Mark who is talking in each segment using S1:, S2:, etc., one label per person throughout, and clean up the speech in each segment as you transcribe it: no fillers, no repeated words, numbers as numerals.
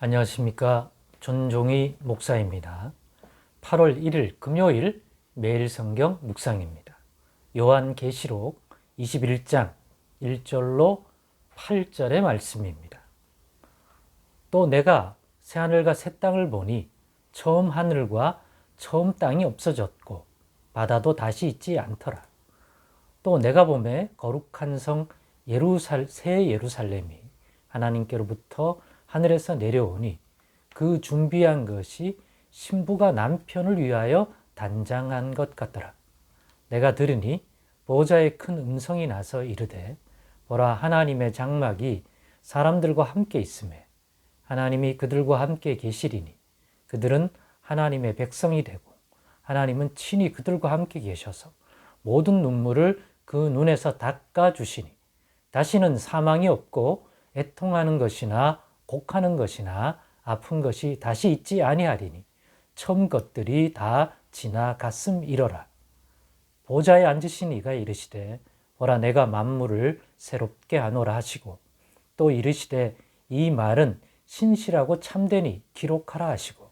S1: 안녕하십니까. 전종희 목사입니다. 8월 1일 금요일 매일 성경 묵상입니다. 요한계시록 21장 1절로 8절의 말씀입니다. 또 내가 새하늘과 새 땅을 보니 처음 하늘과 처음 땅이 없어졌고 바다도 다시 있지 않더라. 또 내가 보매 거룩한 성 새 예루살렘이 하나님께로부터 하늘에서 내려오니 그 준비한 것이 신부가 남편을 위하여 단장한 것 같더라. 내가 들으니 보호자의 큰 음성이 나서 이르되 보라, 하나님의 장막이 사람들과 함께 있으매 하나님이 그들과 함께 계시리니 그들은 하나님의 백성이 되고 하나님은 친히 그들과 함께 계셔서 모든 눈물을 그 눈에서 닦아주시니 다시는 사망이 없고 애통하는 것이나 곡하는 것이나 아픈 것이 다시 있지 아니하리니 처음 것들이 다 지나갔음이러라. 보좌에 앉으신 이가 이르시되 보라, 내가 만물을 새롭게 하노라 하시고 또 이르시되 이 말은 신실하고 참되니 기록하라 하시고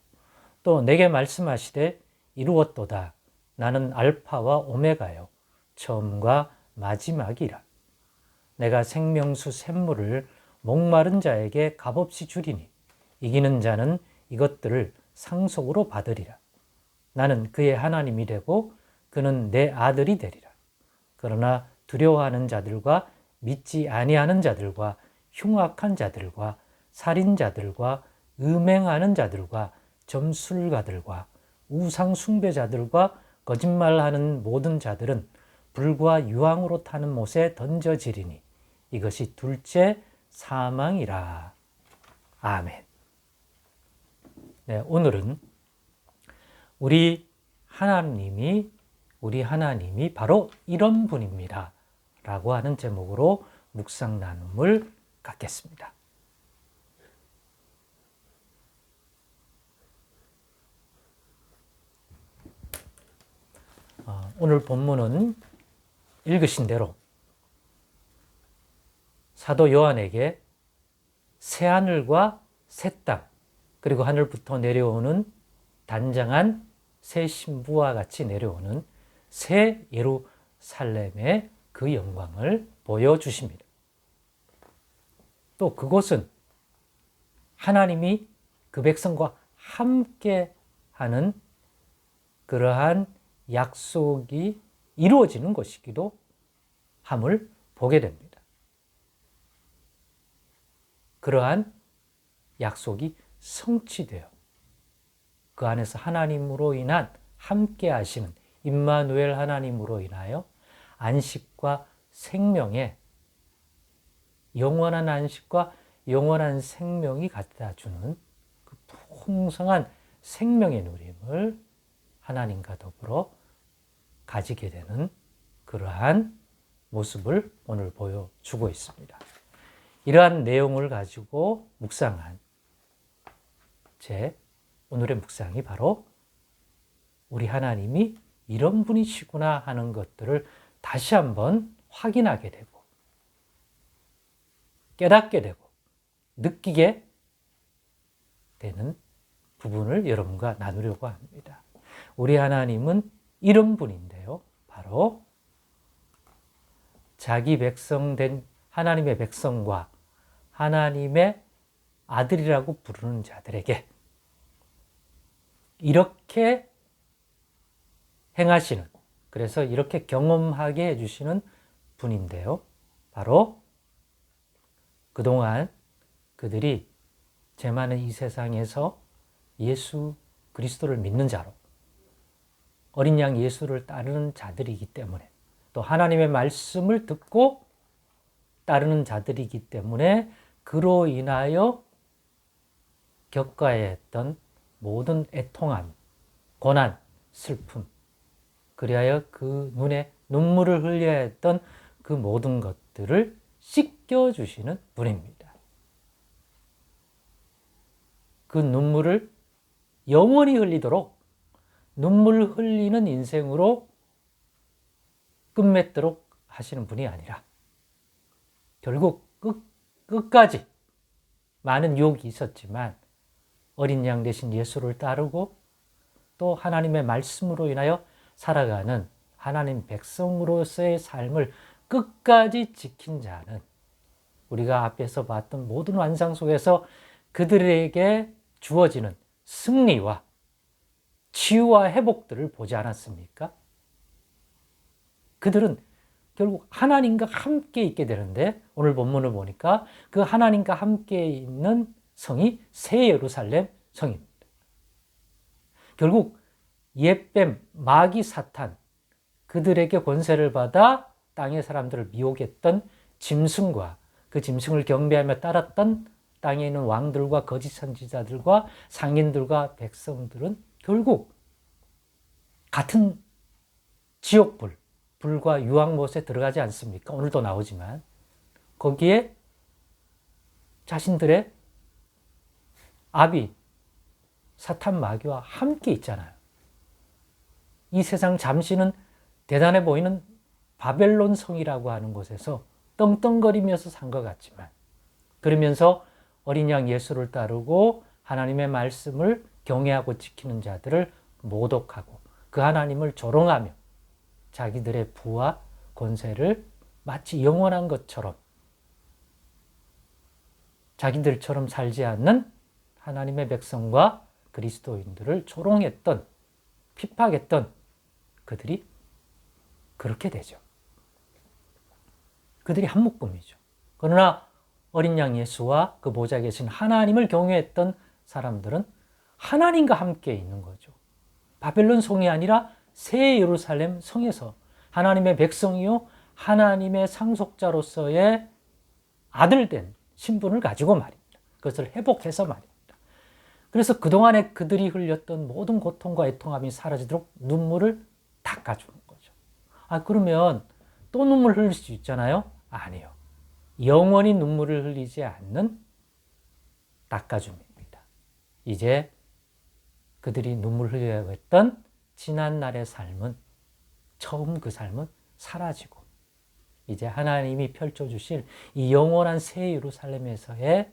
S1: 또 내게 말씀하시되 이루었도다. 나는 알파와 오메가요 처음과 마지막이라. 내가 생명수 샘물을 목마른 자에게 값없이 주리니 이기는 자는 이것들을 상속으로 받으리라. 나는 그의 하나님이 되고 그는 내 아들이 되리라. 그러나 두려워하는 자들과 믿지 아니하는 자들과 흉악한 자들과 살인자들과 음행하는 자들과 점술가들과 우상 숭배자들과 거짓말하는 모든 자들은 불과 유황으로 타는 못에 던져지리니 이것이 둘째 사망이라. 아멘. 네, 오늘은 우리 하나님이 바로 이런 분입니다 라고 하는 제목으로 묵상 나눔을 갖겠습니다. 오늘 본문은 읽으신 대로 사도 요한에게 새하늘과 새 땅, 그리고 하늘부터 내려오는 단장한 새 신부와 같이 내려오는 새 예루살렘의 그 영광을 보여주십니다. 또 그곳은 하나님이 그 백성과 함께 하는 그러한 약속이 이루어지는 것이기도 함을 보게 됩니다. 그러한 약속이 성취되어 그 안에서 하나님으로 인한 함께 하시는 임마누엘 하나님으로 인하여 안식과 생명의 영원한 안식과 영원한 생명이 갖다 주는 그 풍성한 생명의 누림을 하나님과 더불어 가지게 되는 그러한 모습을 오늘 보여주고 있습니다. 이러한 내용을 가지고 묵상한 제 오늘의 묵상이 바로 우리 하나님이 이런 분이시구나 하는 것들을 다시 한번 확인하게 되고 깨닫게 되고 느끼게 되는 부분을 여러분과 나누려고 합니다. 우리 하나님은 이런 분인데요. 바로 자기 백성 된 하나님의 백성과 하나님의 아들이라고 부르는 자들에게 이렇게 행하시는, 그래서 이렇게 경험하게 해주시는 분인데요. 바로 그동안 그들이 죄 많은 이 세상에서 예수 그리스도를 믿는 자로 어린 양 예수를 따르는 자들이기 때문에 또 하나님의 말씀을 듣고 따르는 자들이기 때문에 그로 인하여 겪어야 했던 모든 애통함, 고난, 슬픔, 그리하여 그 눈에 눈물을 흘려야 했던 그 모든 것들을 씻겨주시는 분입니다. 그 눈물을 영원히 흘리도록 눈물 흘리는 인생으로 끝맺도록 하시는 분이 아니라 결국 끝까지 많은 유혹이 있었지만 어린 양 대신 예수를 따르고 또 하나님의 말씀으로 인하여 살아가는 하나님 백성으로서의 삶을 끝까지 지킨 자는 우리가 앞에서 봤던 모든 환상 속에서 그들에게 주어지는 승리와 치유와 회복들을 보지 않았습니까? 그들은 결국 하나님과 함께 있게 되는데 오늘 본문을 보니까 그 하나님과 함께 있는 성이 새 예루살렘 성입니다. 결국 옛뱀, 마귀, 사탄 그들에게 권세를 받아 땅의 사람들을 미혹했던 짐승과 그 짐승을 경배하며 따랐던 땅에 있는 왕들과 거짓 선지자들과 상인들과 백성들은 결국 같은 지옥불, 불과 유황못에 들어가지 않습니까? 오늘도 나오지만 거기에 자신들의 아비, 사탄 마귀와 함께 있잖아요. 이 세상 잠시는 대단해 보이는 바벨론 성이라고 하는 곳에서 떵떵거리면서 산 것 같지만 그러면서 어린 양 예수를 따르고 하나님의 말씀을 경외하고 지키는 자들을 모독하고 그 하나님을 조롱하며 자기들의 부와 권세를 마치 영원한 것처럼 자기들처럼 살지 않는 하나님의 백성과 그리스도인들을 조롱했던 핍박했던 그들이 그렇게 되죠. 그들이 한 묶음이죠. 그러나 어린 양 예수와 그 보좌에 계신 하나님을 경외했던 사람들은 하나님과 함께 있는 거죠. 바벨론 성이 아니라 새 예루살렘 성에서 하나님의 백성이요 하나님의 상속자로서의 아들된 신분을 가지고 말입니다. 그것을 회복해서 말입니다. 그래서 그동안에 그들이 흘렸던 모든 고통과 애통함이 사라지도록 눈물을 닦아주는 거죠. 그러면 또 눈물 흘릴 수 있잖아요? 아니요. 영원히 눈물을 흘리지 않는 닦아줌입니다. 이제 그들이 눈물 흘려야 했던 지난날의 삶은 처음 그 삶은 사라지고 이제 하나님이 펼쳐주실 이 영원한 새 예루살렘에서의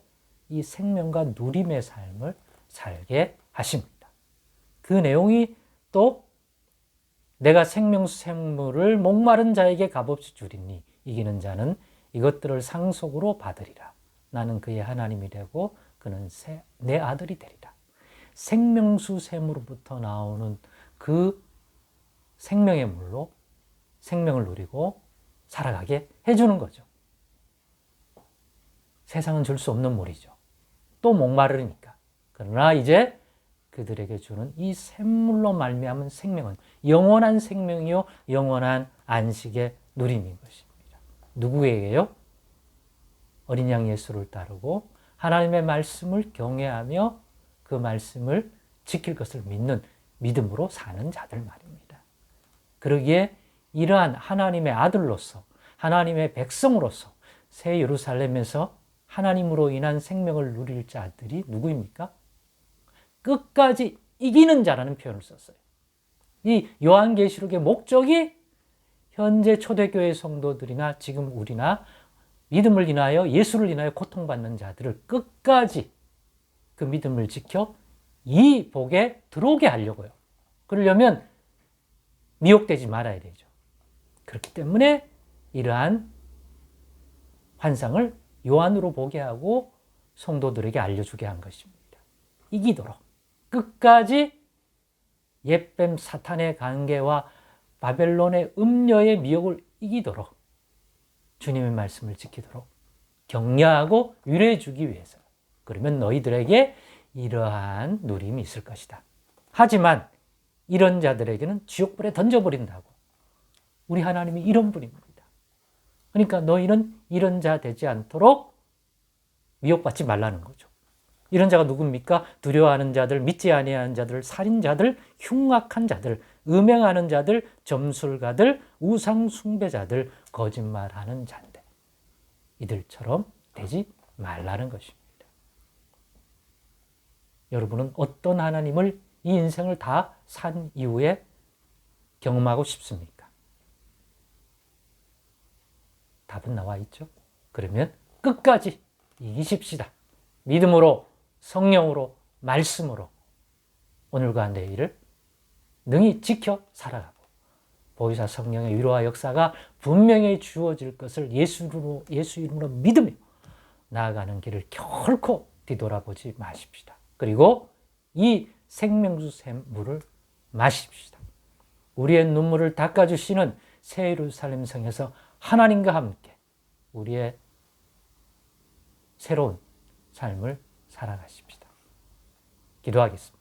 S1: 이 생명과 누림의 삶을 살게 하십니다. 그 내용이 또 내가 생명수 샘물을 목마른 자에게 값없이 주리니 이기는 자는 이것들을 상속으로 받으리라. 나는 그의 하나님이 되고 그는 내 아들이 되리라. 생명수 샘으로부터 나오는 그 생명의 물로 생명을 누리고 살아가게 해주는 거죠. 세상은 줄 수 없는 물이죠. 또 목마르니까. 그러나 이제 그들에게 주는 이 샘물로 말미암은 생명은 영원한 생명이요 영원한 안식의 누림인 것입니다. 누구에게요? 어린 양 예수를 따르고 하나님의 말씀을 경외하며 그 말씀을 지킬 것을 믿는 믿음으로 사는 자들 말입니다. 그러기에 이러한 하나님의 아들로서 하나님의 백성으로서 새 예루살렘에서 하나님으로 인한 생명을 누릴 자들이 누구입니까? 끝까지 이기는 자라는 표현을 썼어요. 이 요한계시록의 목적이 현재 초대교회 성도들이나 지금 우리나 믿음을 인하여 예수를 인하여 고통받는 자들을 끝까지 그 믿음을 지켜 이 복에 들어오게 하려고요. 그러려면 미혹되지 말아야 되죠. 그렇기 때문에 이러한 환상을 요한으로 보게 하고 성도들에게 알려주게 한 것입니다. 이기도록 끝까지 옛뱀 사탄의 관계와 바벨론의 음녀의 미혹을 이기도록 주님의 말씀을 지키도록 격려하고 위로해 주기 위해서. 그러면 너희들에게 이러한 누림이 있을 것이다. 하지만 이런 자들에게는 지옥불에 던져버린다고. 우리 하나님이 이런 분입니다. 그러니까 너희는 이런 자 되지 않도록 미혹받지 말라는 거죠. 이런 자가 누굽니까? 두려워하는 자들, 믿지 아니하는 자들, 살인자들, 흉악한 자들, 음행하는 자들, 점술가들, 우상 숭배자들, 거짓말하는 자인데 이들처럼 되지 말라는 것입니다. 여러분은 어떤 하나님을 이 인생을 다 산 이후에 경험하고 싶습니까? 답은 나와 있죠. 그러면 끝까지 이기십시다. 믿음으로, 성령으로, 말씀으로 오늘과 내일을 능히 지켜 살아가고 보혜사 성령의 위로와 역사가 분명히 주어질 것을 예수 이름으로 믿으며 나아가는 길을 결코 뒤돌아보지 마십시다. 그리고 이 생명수 샘물을 마십시다. 우리의 눈물을 닦아주시는 새 예루살렘 성에서 하나님과 함께 우리의 새로운 삶을 살아가십시다. 기도하겠습니다.